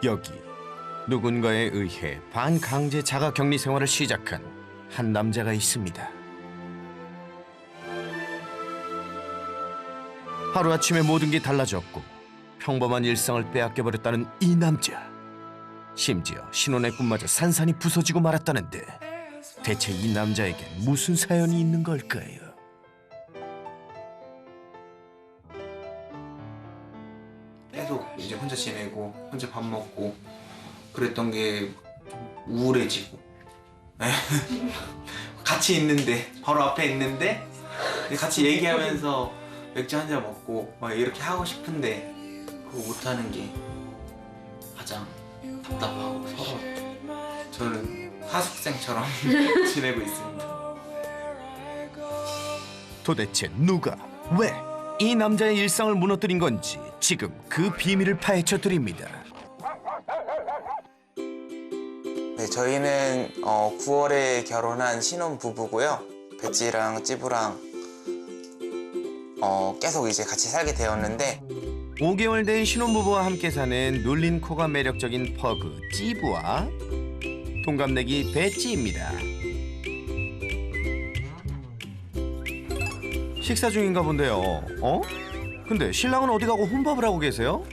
여기 누군가에 의해 반강제 자가격리 생활을 시작한 한 남자가 있습니다. 하루아침에 모든 게 달라졌고 평범한 일상을 빼앗겨버렸다는 이 남자. 심지어 신혼의 꿈마저 산산이 부서지고 말았다는데 대체 이 남자에게 무슨 사연이 있는 걸까요? 계속 이제 혼자 지내고 혼자 밥 먹고 그랬던 게 우울해지고 같이 있는데 바로 앞에 있는데 같이 얘기하면서 맥주 한 잔 먹고 막 이렇게 하고 싶은데 그거 못하는 게 가장 답답하고 서러워. 저는 하숙생처럼 지내고 있습니다. 도대체 누가 왜 이 남자의 일상을 무너뜨린 건지 지금 그 비밀을 파헤쳐 드립니다. 네, 저희는 9월에 결혼한 신혼 부부고요. 배지랑 찌부랑 계속 이제 같이 살게 되었는데 5개월 된 신혼부부와 함께 사는 눌린 코가 매력적인 퍼그 찌부와 동갑내기 배찌입니다. 식사 중인가 본데요. 근데 신랑은 어디 가고 혼밥을 하고 계세요?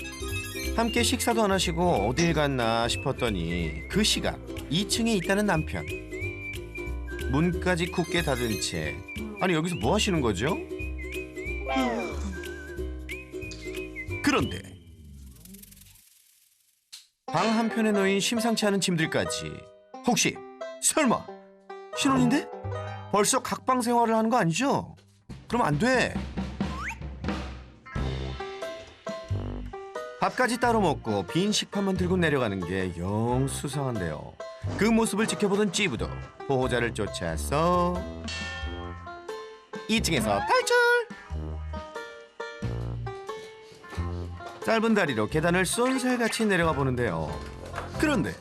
함께 식사도 안 하시고 어딜 갔나 싶었더니 그 시각 2층에 있다는 남편. 문까지 굳게 닫은 채 아니 여기서 뭐 하시는 거죠? 그런데 방 한편에 놓인 심상치 않은 짐들까지 혹시 설마 신혼인데? 벌써 각방 생활을 하는 거 아니죠? 그럼 안 돼. 밥까지 따로 먹고 빈 식판만 들고 내려가는 게 영 수상한데요. 그 모습을 지켜보던 찌부도 보호자를 쫓아서 2층에서 탈출! 짧은 다리로 계단을 쏜살같이 내려가 보는데요. 그런데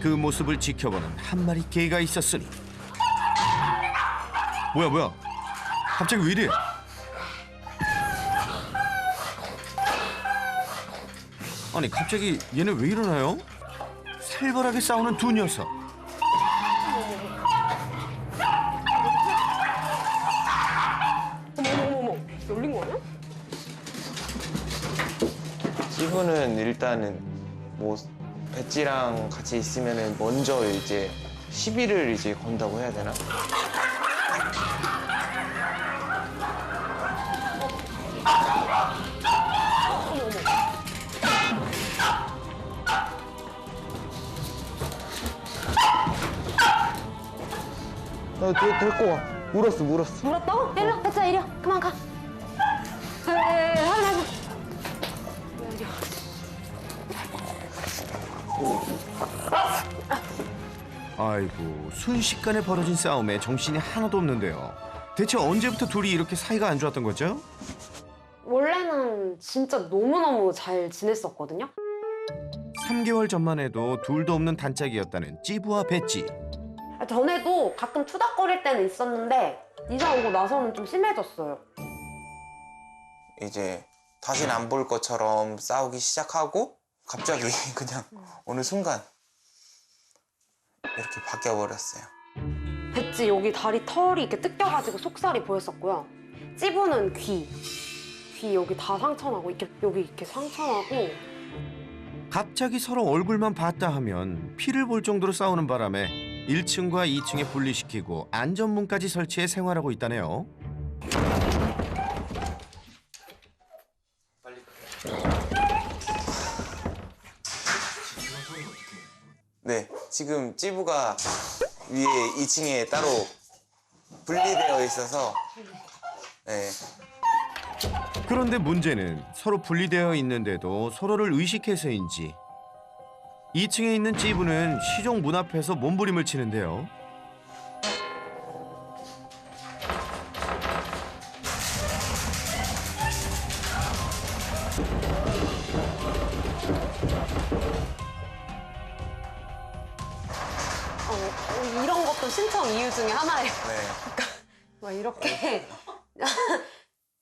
그 모습을 지켜보는 한 마리 개가 있었으니 뭐야 갑자기 왜 이래? 아니 갑자기 얘네 왜 이러나요? 살벌하게 싸우는 두 녀석. 어머, 열린 거 아니야? 찌부는 일단은 뭐 배지랑 같이 있으면은 먼저 이제 시비를 이제 건다고 해야 되나? 데리고 와. 물었어. 물었다고? 이리 와, 배차 이리 와. 그만 가. 하나. 아이고 순식간에 벌어진 싸움에 정신이 하나도 없는데요. 대체 언제부터 둘이 이렇게 사이가 안 좋았던 거죠? 원래는 진짜 너무너무 잘 지냈었거든요. 3개월 전만 해도 둘도 없는 단짝이었다는 찌부와 배찌. 전에도 가끔 투닥거릴 때는 있었는데 이사 오고 나서는 좀 심해졌어요. 이제 다시는 안 볼 것처럼 싸우기 시작하고 갑자기 그냥 어느 순간 이렇게 바뀌어 버렸어요. 배지 여기 다리 털이 이렇게 뜯겨가지고 속살이 보였었고요. 찌부는 귀 여기 다 상처나고 이렇게 여기 이렇게 상처나고. 갑자기 서로 얼굴만 봤다 하면 피를 볼 정도로 싸우는 바람에 1층과 2층에 분리시키고 안전문까지 설치해 생활하고 있다네요. 네, 지금 찌부가 위에 2층에 따로 분리되어 있어서 네. 그런데 문제는 서로 분리되어 있는데도 서로를 의식해서인지 2층에 있는 찌부는 시종 문 앞에서 몸부림을 치는데요. 이런 것도 신청 이유 중에 하나예요. 네. 막 이렇게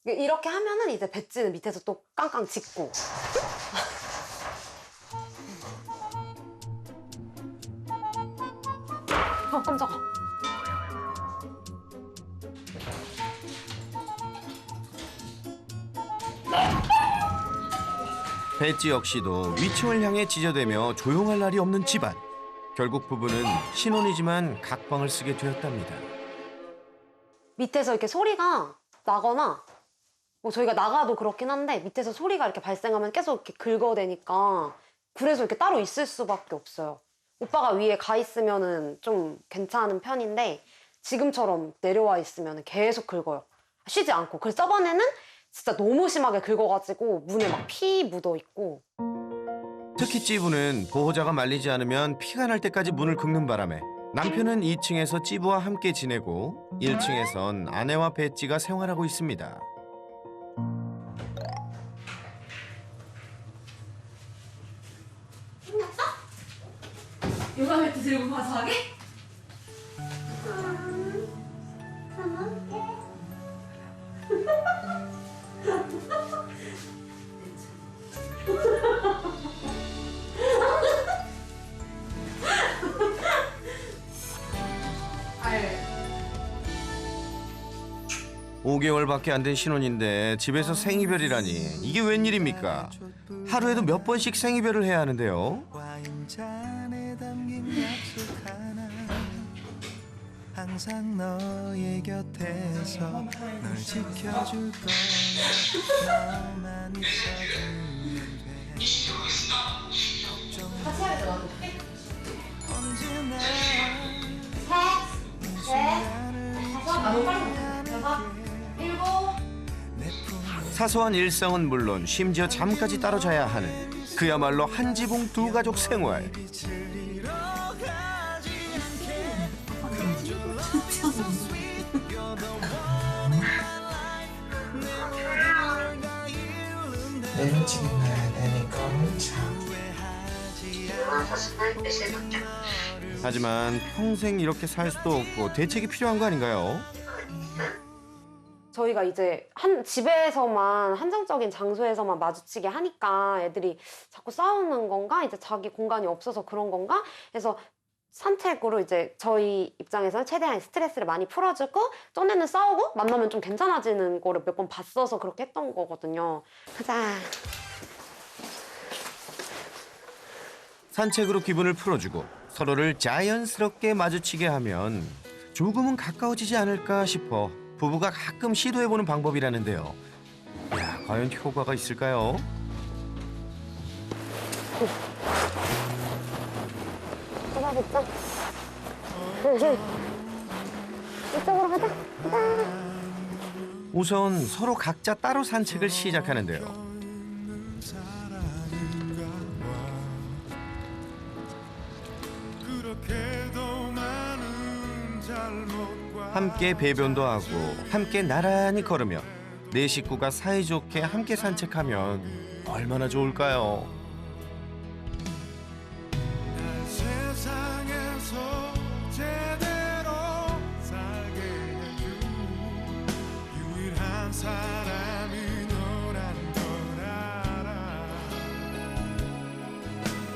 이렇게 하면은 이제 배지는 밑에서 또 깡깡 짖고. 깜짝아. 배지 역시도 위층을 향해 지저대며 조용할 날이 없는 집안. 결국 부부는 신혼이지만 각방을 쓰게 되었답니다. 밑에서 이렇게 소리가 나거나 뭐 저희가 나가도 그렇긴 한데 밑에서 소리가 이렇게 발생하면 계속 이렇게 긁어대니까 그래서 이렇게 따로 있을 수밖에 없어요. 오빠가 위에 가 있으면은 좀 괜찮은 편인데 지금처럼 내려와 있으면 계속 긁어요. 쉬지 않고. 그래서 저번에는 진짜 너무 심하게 긁어가지고 문에 막 피 묻어 있고. 특히 찌부는 보호자가 말리지 않으면 피가 날 때까지 문을 긁는 바람에 남편은 2층에서 찌부와 함께 지내고 1층에선 아내와 배지가 생활하고 있습니다. 요가 매트 들고 가서 하게? 알. 5개월밖에 안 된 신혼인데 집에서 생이별이라니 이게 웬일입니까? 하루에도 몇 번씩 생이별을 해야 하는데요. 와인잔에 담긴 약속 하나 항상 너의 곁에서 널 지켜줄 거야 너만 있어주면 돼 걱정 언제나 이 순간을 사소한 일상은 물론 심지어 잠까지 따로 자야 하는 그야말로 한 지붕 두 가족 생활. 내려지게 놔야 되니까 참 하지만 평생 이렇게 살 수도 없고 대책이 필요한 거 아닌가요? 저희가 이제 집에서만 한정적인 장소에서만 마주치게 하니까 애들이 자꾸 싸우는 건가? 이제 자기 공간이 없어서 그런 건가? 그래서 산책으로 이제 저희 입장에서는 최대한 스트레스를 많이 풀어주고 전에는 싸우고 만나면 좀 괜찮아지는 거를 몇 번 봤어서 그렇게 했던 거거든요. 가자. 산책으로 기분을 풀어주고 서로를 자연스럽게 마주치게 하면 조금은 가까워지지 않을까 싶어 부부가 가끔 시도해보는 방법이라는데요. 야, 과연 효과가 있을까요? 잡아볼까? 이쪽으로 가자. 우선 서로 각자 따로 산책을 시작하는데요. 함께 배변도 하고 함께 나란히 걸으며 네 식구가 사이좋게 함께 산책하면 얼마나 좋을까요? 세상에서 제대로 살게 해준 유일한 사람이 너란 걸 알아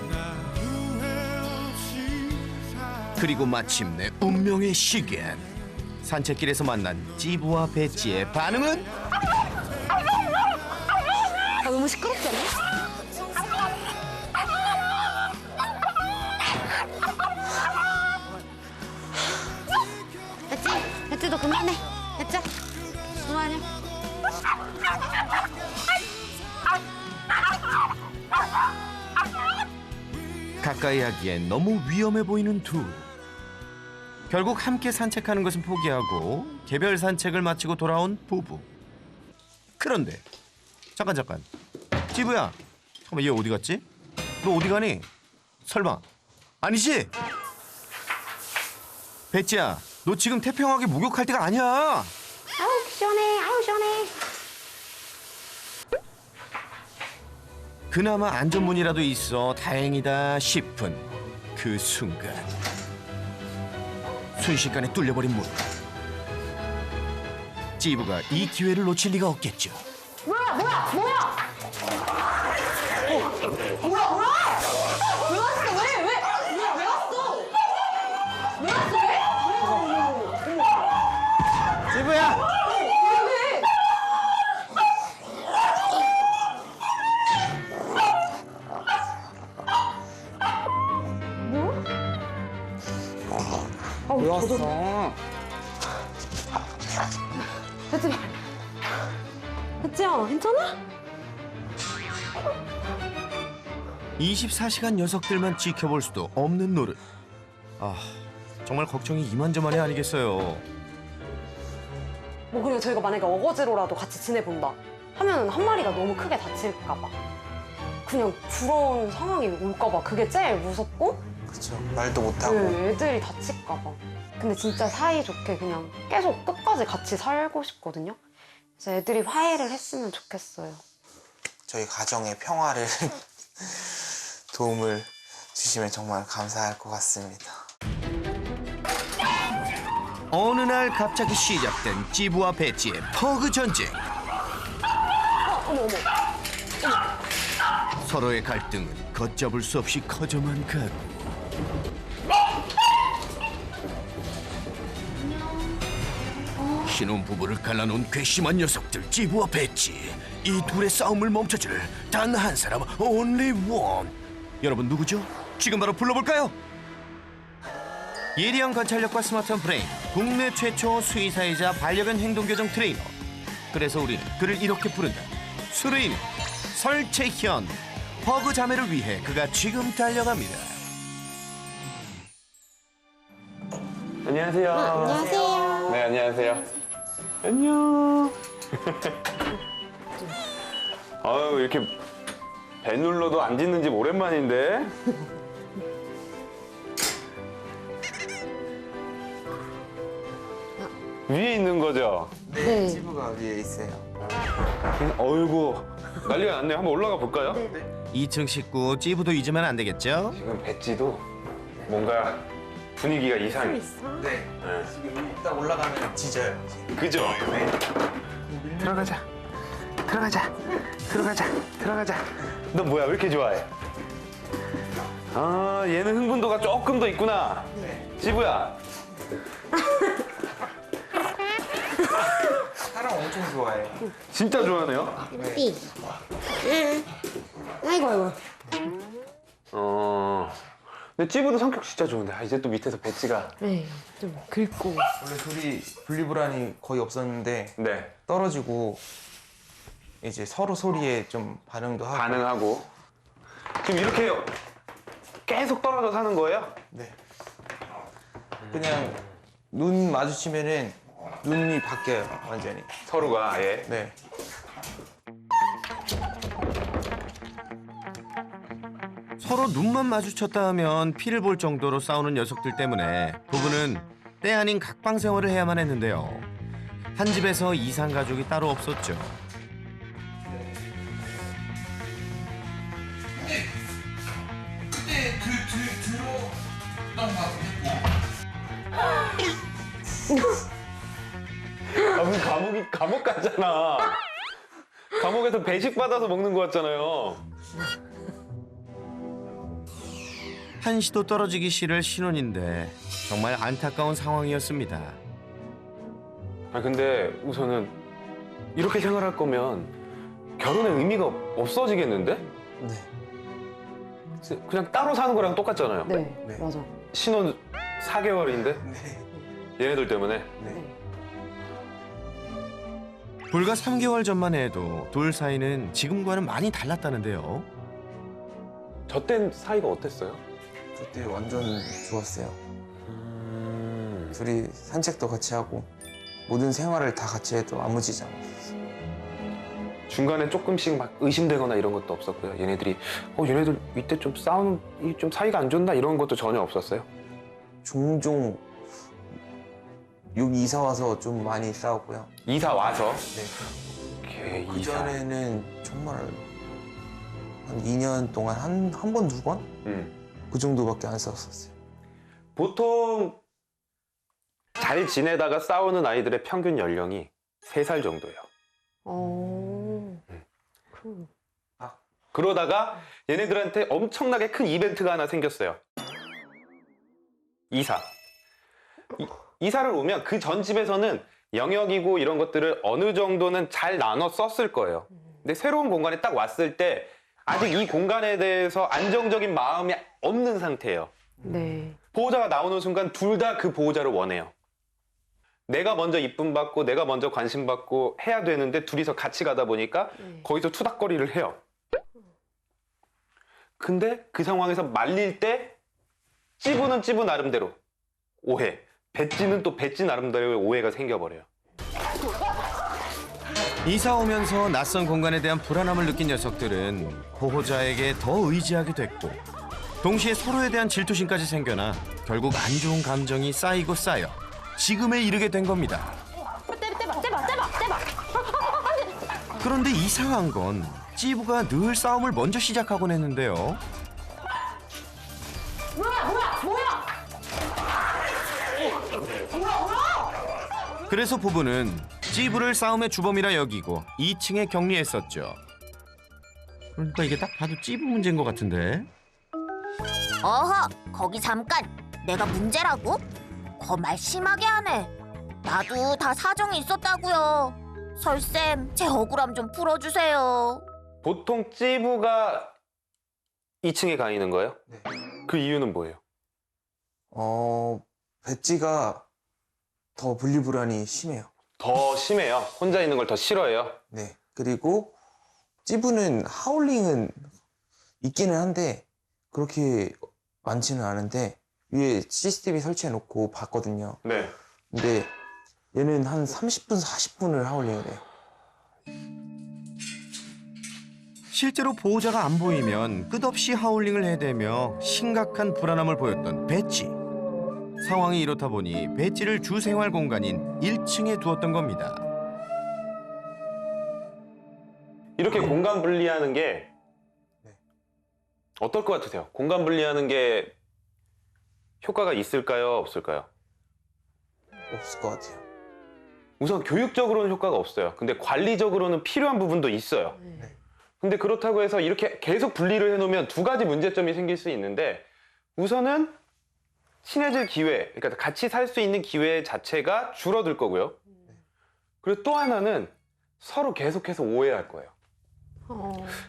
나 후회 없이 그리고 마침내 운명의 시간. 산책길에서 만난 찌부와 배지의 반응은? 아, 너무 시끄럽지 않냐? 배지, 배지도 그만해. 배지, 그만해. 가까이 하기엔 너무 위험해 보이는 둘. 결국 함께 산책하는 것은 포기하고 개별 산책을 마치고 돌아온 부부. 그런데 잠깐 찌부야, 잠깐만 얘 어디 갔지? 너 어디 가니? 설마 아니지? 배지야, 너 지금 태평하게 목욕할 때가 아니야. 아우 시원해, 아우 시원해. 그나마 안전문이라도 있어 다행이다 싶은 그 순간 순식간에 뚫려버린 문. 찌부가 이 기회를 놓칠 리가 없겠죠. 뭐야? 왜 왔어? 왜 왔어? 왜 왔어? 왜 왔어? 왜 알았어. 혜지, 혜지야, 괜찮아? 24시간 녀석들만 지켜볼 수도 없는 노릇. 아, 정말 걱정이 이만저만이 아니겠어요. 뭐 그냥 저희가 만약에 어거지로라도 같이 지내본다 하면은 한 마리가 너무 크게 다칠까 봐. 그냥 그런 상황이 올까 봐. 그게 제일 무섭고 그쵸. 말도 못하고. 네, 애들이 다칠까 봐. 근데 진짜 사이좋게 그냥 계속 끝까지 같이 살고 싶거든요. 그래서 애들이 화해를 했으면 좋겠어요. 저희 가정의 평화를 도움을 주시면 정말 감사할 것 같습니다. 어느 날 갑자기 시작된 찌부와 배지의 퍼그 전쟁. 어머 어머. 서로의 갈등은 걷잡을 수 없이 커져만 가고. 신혼부부를 갈라놓은 괘씸한 녀석들 찌부와 배지. 이 둘의 싸움을 멈춰줄 단 한 사람, only one. 여러분 누구죠? 지금 바로 불러볼까요? 예리한 관찰력과 스마트한 브레인, 국내 최초 수의사이자 반려견 행동교정 트레이너. 그래서 우리는 그를 이렇게 부른다. 수레인 설채현. 퍼그 자매를 위해 그가 지금 달려갑니다. 안녕하세요. 안녕하세요. 네, 안녕하세요. 안녕. 아유, 이렇게 배 눌러도 안 짖는 집 오랜만인데. 위에 있는 거죠? 네. 찌부가 위에 있어요. 어이구, 난리가 났네요. 한번 올라가 볼까요? 2층 식구 찌부도 잊으면 안 되겠죠? 지금 배지도 뭔가 분위기가 이상해. 네. 지금 딱 올라가면 짖어요. 그죠? 네. 들어가자. 들어가자. 들어가자. 들어가자. 너 뭐야? 왜 이렇게 좋아해? 아, 얘는 흥분도가 조금 더 있구나. 지부야. 사람 엄청 좋아해요. 진짜 좋아하네요. 삐. 아이고 아이고. 근데 찌부도 성격 진짜 좋은데. 아, 이제 또 밑에서 배지가. 네. 좀 긁고. 원래 둘이 분리불안이 거의 없었는데 네. 떨어지고 이제 서로 소리에 좀 반응도 하고. 반응하고. 지금 이렇게 계속 떨어져 사는 거예요? 네. 그냥 눈 마주치면은 눈이 바뀌어요, 완전히. 서로가, 예. 네. 서로 눈만 마주쳤다 하면 피를 볼 정도로 싸우는 녀석들 때문에 부부는 때 아닌 각방 생활을 해야만 했는데요. 한 집에서 이상 가족이 따로 없었죠. 아, 무슨 감옥 가잖아. 감옥에서 배식 받아서 먹는 거 같잖아요. 한시도 떨어지기 싫을 신혼인데 정말 안타까운 상황이었습니다. 아, 근데 우선은 이렇게 생활할 거면 결혼의 의미가 없어지겠는데? 네. 그냥 따로 사는 거랑 똑같잖아요. 네. 네. 맞아. 신혼 4개월인데 네. 얘네들 때문에. 네. 불과 3개월 전만 해도 둘 사이는 지금과는 많이 달랐다는데요. 저 땐 사이가 어땠어요? 그때 완전 좋았어요. 둘이 산책도 같이 하고 모든 생활을 다 같이 해도 아무 지장 없었어요. 중간에 조금씩 막 의심되거나 이런 것도 없었고요. 얘네들이 얘네들 이때 좀 싸우는 좀 사이가 안 좋나 이런 것도 전혀 없었어요. 종종 여기 이사 와서 좀 많이 싸웠고요. 이사 와서 네. 오케이, 그 이사. 전에는 정말 한 2년 동안 한 번, 두 번? 그 정도밖에 안 싸웠었어요. 보통 잘 지내다가 싸우는 아이들의 평균 연령이 3살 정도예요. 그러다가 얘네들한테 엄청나게 큰 이벤트가 하나 생겼어요. 이사. 이사를 오면 그 전 집에서는 영역이고 이런 것들을 어느 정도는 잘 나눠 썼을 거예요. 근데 새로운 공간에 딱 왔을 때 아직 이 공간에 대해서 안정적인 마음이 없는 상태예요. 네. 보호자가 나오는 순간 둘 다 그 보호자를 원해요. 내가 먼저 이쁨 받고 내가 먼저 관심 받고 해야 되는데 둘이서 같이 가다 보니까 거기서 투닥거리를 해요. 근데 그 상황에서 말릴 때 찌부는 찌부 나름대로 오해, 배찌는 또 배찌 나름대로의 오해가 생겨버려요. 이사 오면서 낯선 공간에 대한 불안함을 느낀 녀석들은 보호자에게 더 의지하게 됐고 동시에 서로에 대한 질투심까지 생겨나 결국 안 좋은 감정이 쌓이고 쌓여 지금에 이르게 된 겁니다. 떼봐. 그런데 이상한 건 찌부가 늘 싸움을 먼저 시작하곤 했는데요. 뭐야? 그래서 부부는 찌부를 싸움의 주범이라 여기고 2층에 격리했었죠. 그러니까 이게 딱 봐도 찌부 문제인 것 같은데. 어허, 거기 잠깐. 내가 문제라고? 말 심하게 하네. 나도 다 사정이 있었다고요. 설쌤, 제 억울함 좀 풀어주세요. 보통 찌부가 2층에 가 있는 거예요? 네. 그 이유는 뭐예요? 배지가 더 분리불안이 심해요. 더 심해요. 혼자 있는 걸 더 싫어해요. 네. 그리고 찌부는 하울링은 있기는 한데 그렇게 많지는 않은데 위에 CCTV 설치해놓고 봤거든요. 네. 근데 얘는 한 30분, 40분을 하울링을 해요. 실제로 보호자가 안 보이면 끝없이 하울링을 해대며 심각한 불안함을 보였던 배지. 상황이 이렇다 보니 배지를 주 생활 공간인 1층에 두었던 겁니다. 이렇게 공간 분리하는 게 어떨 것 같으세요? 공간 분리하는 게 효과가 있을까요? 없을까요? 없을 것 같아요. 우선 교육적으로는 효과가 없어요. 근데 관리적으로는 필요한 부분도 있어요. 근데 그렇다고 해서 이렇게 계속 분리를 해놓으면 두 가지 문제점이 생길 수 있는데 우선은 친해질 기회, 그러니까 같이 살 수 있는 기회 자체가 줄어들 거고요. 그리고 또 하나는 서로 계속해서 오해할 거예요.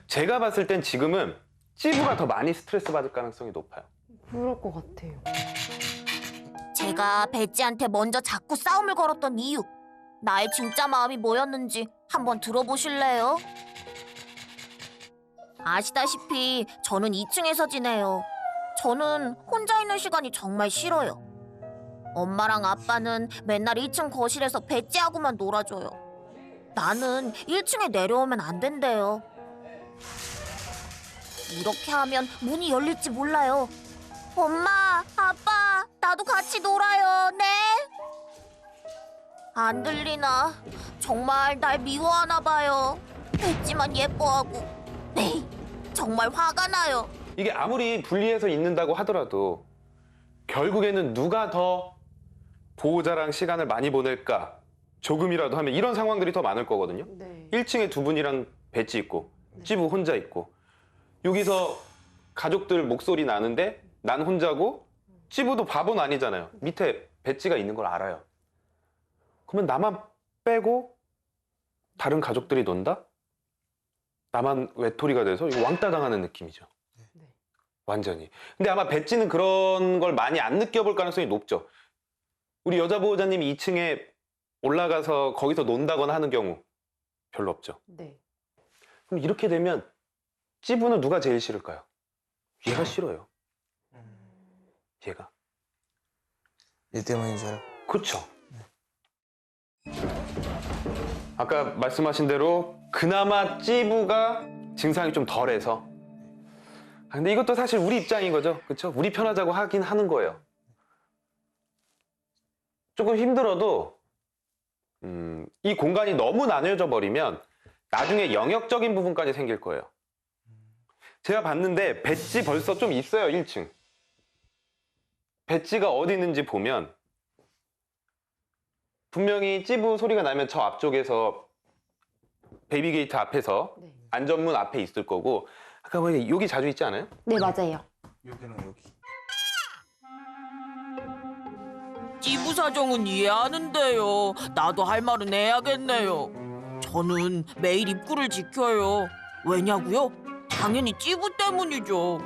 제가 봤을 땐 지금은 찌부가 더 많이 스트레스 받을 가능성이 높아요. 그럴 것 같아요. 제가 배지한테 먼저 자꾸 싸움을 걸었던 이유, 나의 진짜 마음이 뭐였는지 한번 들어보실래요? 아시다시피 저는 2층에서 지내요. 저는 혼자 있는 시간이 정말 싫어요. 엄마랑 아빠는 맨날 2층 거실에서 배지하고만 놀아줘요. 나는 1층에 내려오면 안 된대요. 이렇게 하면 문이 열릴지 몰라요. 엄마, 아빠, 나도 같이 놀아요. 네? 안 들리나? 정말 날 미워하나 봐요. 배지만 예뻐하고. 네, 정말 화가 나요. 이게 아무리 분리해서 있는다고 하더라도 결국에는 누가 더 보호자랑 시간을 많이 보낼까 조금이라도 하면 이런 상황들이 더 많을 거거든요. 네. 1층에 두 분이랑 배지 있고 찌부 혼자 있고 여기서 가족들 목소리 나는데 난 혼자고 찌부도 바보는 아니잖아요. 밑에 배지가 있는 걸 알아요. 그러면 나만 빼고 다른 가족들이 논다? 나만 외톨이가 돼서 이거 왕따 당하는 느낌이죠. 완전히. 근데 아마 배지는 그런 걸 많이 안 느껴볼 가능성이 높죠. 우리 여자 보호자님이 2층에 올라가서 거기서 논다거나 하는 경우 별로 없죠. 네. 그럼 이렇게 되면 찌부는 누가 제일 싫을까요? 얘가 싫어요. 얘가. 얘 때문인 줄 알고. 그렇죠. 아까 말씀하신 대로 그나마 찌부가 증상이 좀 덜해서. 근데 이것도 사실 우리 입장인 거죠. 그렇죠? 우리 편하자고 하긴 하는 거예요. 조금 힘들어도 이 공간이 너무 나뉘어져 버리면 나중에 영역적인 부분까지 생길 거예요. 제가 봤는데 배지 벌써 좀 있어요. 1층. 배지가 어디 있는지 보면 분명히 찌부 소리가 나면 저 앞쪽에서 베이비 게이트 앞에서 네. 안전문 앞에 있을 거고 아까 보니까 여기 자주 있지 않아요? 네, 맞아요. 여기는 여기. 찌부 사정은 이해하는데요. 나도 할 말은 해야겠네요. 저는 매일 입구를 지켜요. 왜냐고요? 당연히 찌부 때문이죠.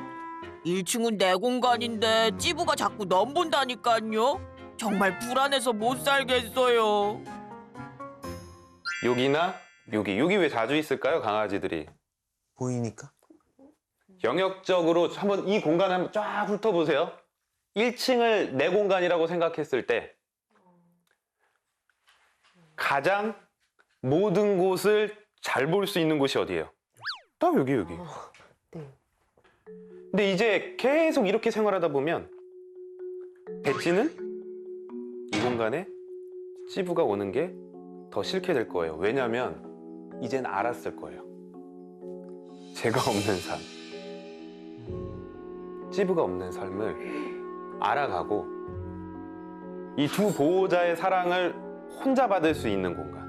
1층은 내 공간인데 찌부가 자꾸 넘본다니까요. 정말 불안해서 못 살겠어요. 여기나 여기 왜 자주 있을까요, 강아지들이? 보이니까? 영역적으로 한번 이 공간을 한번 쫙 훑어보세요. 1층을 내 공간이라고 생각했을 때 가장 모든 곳을 잘 볼 수 있는 곳이 어디예요? 딱 여기. 네. 근데 이제 계속 이렇게 생활하다 보면 배지는 이 공간에 찌부가 오는 게 더 싫게 될 거예요. 왜냐면 이젠 알았을 거예요. 제가 없는 삶, 찌부가 없는 삶을 알아가고 이 두 보호자의 사랑을 혼자 받을 수 있는 공간.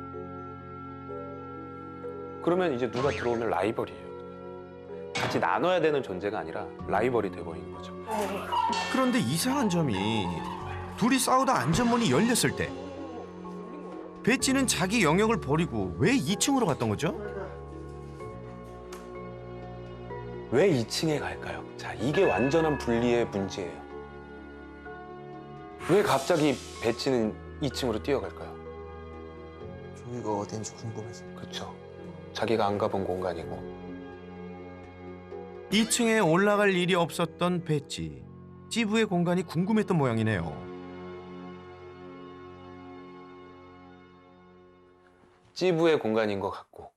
그러면 이제 누가 들어오면 라이벌이에요. 같이 나눠야 되는 존재가 아니라 라이벌이 돼버리는 거죠. 그런데 이상한 점이 둘이 싸우다 안전문이 열렸을 때 배지는 자기 영역을 버리고 왜 2층으로 갔던 거죠? 왜 2층에 갈까요? 자, 이게 완전한 분리의 문제예요. 왜 갑자기 배지는 2층으로 뛰어갈까요? 저기가 어딘지 궁금해서. 그렇죠. 자기가 안 가본 공간이고. 2층에 올라갈 일이 없었던 배지. 찌부의 공간이 궁금했던 모양이네요. 찌부의 공간인 것 같고.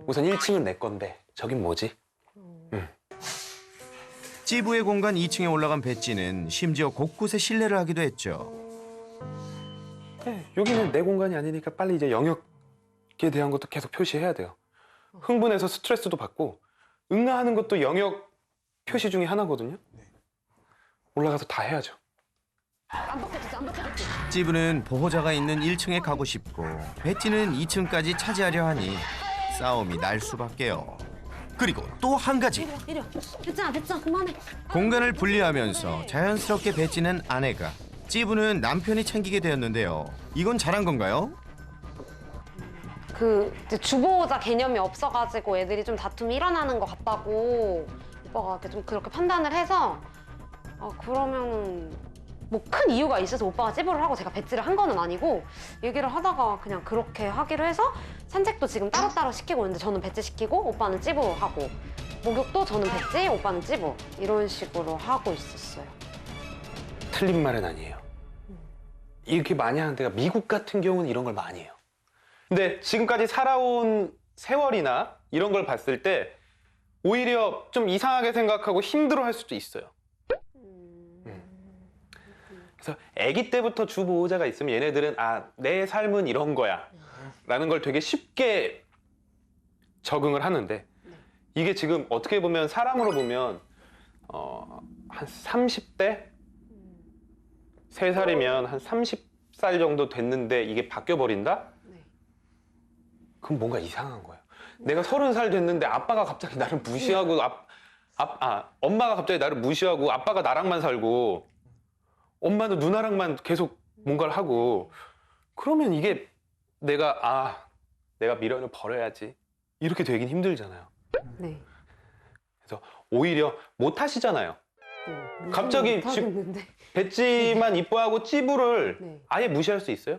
우선 1층은 내 건데 저긴 뭐지? 찌부의 공간 2층에 올라간 배지는 심지어 곳곳에 실례를 하기도 했죠. 네, 여기는 내 공간이 아니니까 빨리 이제 영역에 대한 것도 계속 표시해야 돼요. 흥분해서 스트레스도 받고 응아하는 것도 영역 표시 중에 하나거든요. 올라가서 다 해야죠. 찌부는 보호자가 있는 1층에 가고 싶고 배지는 2층까지 차지하려 하니 싸움이 날 수밖에요. 그리고 또 한 가지. 이려. 됐잖아, 그만해. 공간을 분리하면서 자연스럽게 배지는 아내가, 찌부는 남편이 챙기게 되었는데요. 이건 잘한 건가요? 이제 주보호자 개념이 없어가지고 애들이 좀 다툼이 일어나는 것 같다고 오빠가 이렇게 좀 그렇게 판단을 해서 그러면은 뭐 큰 이유가 있어서 오빠가 찌부를 하고 제가 배지를 한 거는 아니고 얘기를 하다가 그냥 그렇게 하기로 해서 산책도 지금 따로따로 시키고 있는데 저는 배지 시키고 오빠는 찌부하고 목욕도 저는 배지, 오빠는 찌부 이런 식으로 하고 있었어요. 틀린 말은 아니에요. 이렇게 많이 하는 데가 미국 같은 경우는 이런 걸 많이 해요. 근데 지금까지 살아온 세월이나 이런 걸 봤을 때 오히려 좀 이상하게 생각하고 힘들어할 수도 있어요. 그래서 아기 때부터 주보호자가 있으면 얘네들은 내 삶은 이런 거야 라는 걸 되게 쉽게 적응을 하는데 이게 지금 어떻게 보면 사람으로 보면 한 30대? 3살이면 한 30살 정도 됐는데 이게 바뀌어버린다? 그럼 뭔가 이상한 거예요. 내가 30살 됐는데 아빠가 갑자기 나를 무시하고 엄마가 갑자기 나를 무시하고 아빠가 나랑만 살고 엄마는 누나랑만 계속 뭔가를 하고 그러면 이게 내가 미련을 버려야지 이렇게 되긴 힘들잖아요. 네. 그래서 오히려 못 하시잖아요. 갑자기 배지만 이뻐하고 찌부를 네. 아예 무시할 수 있어요?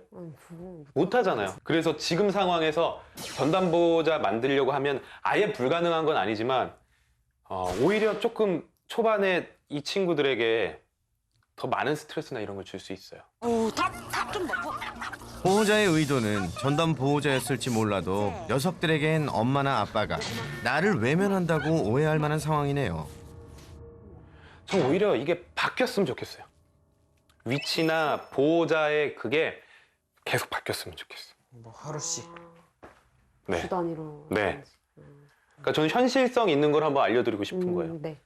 못 하잖아요. 그래서 지금 상황에서 전담보호자 만들려고 하면 아예 불가능한 건 아니지만 오히려 조금 초반에 이 친구들에게 더 많은 스트레스나 이런 걸 줄 수 있어요. 보호자의 의도는 전담 보호자였을지 몰라도 녀석들에겐 엄마나 아빠가 나를 외면한다고 오해할 만한 상황이네요. 전 오히려 이게 바뀌었으면 좋겠어요. 위치나 보호자의 그게 계속 바뀌었으면 좋겠어요. 뭐 하루씩. 네. 주 단위로. 네. 그러니까 저는 현실성 있는 걸 한번 알려드리고 싶은 거예요. 네.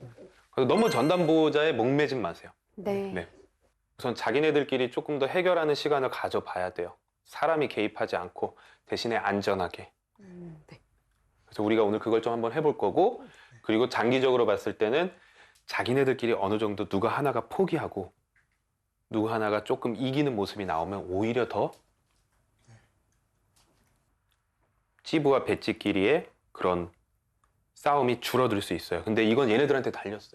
그래서 너무 전담 보호자에 목매지 마세요. 네. 네. 우선 자기네들끼리 조금 더 해결하는 시간을 가져봐야 돼요. 사람이 개입하지 않고 대신에 안전하게. 네. 그래서 우리가 오늘 그걸 좀 한번 해볼 거고 그리고 장기적으로 봤을 때는 자기네들끼리 어느 정도 누가 하나가 포기하고 누구 하나가 조금 이기는 모습이 나오면 오히려 더 찌부와 배지끼리의 그런 싸움이 줄어들 수 있어요. 근데 이건 얘네들한테 달렸어요.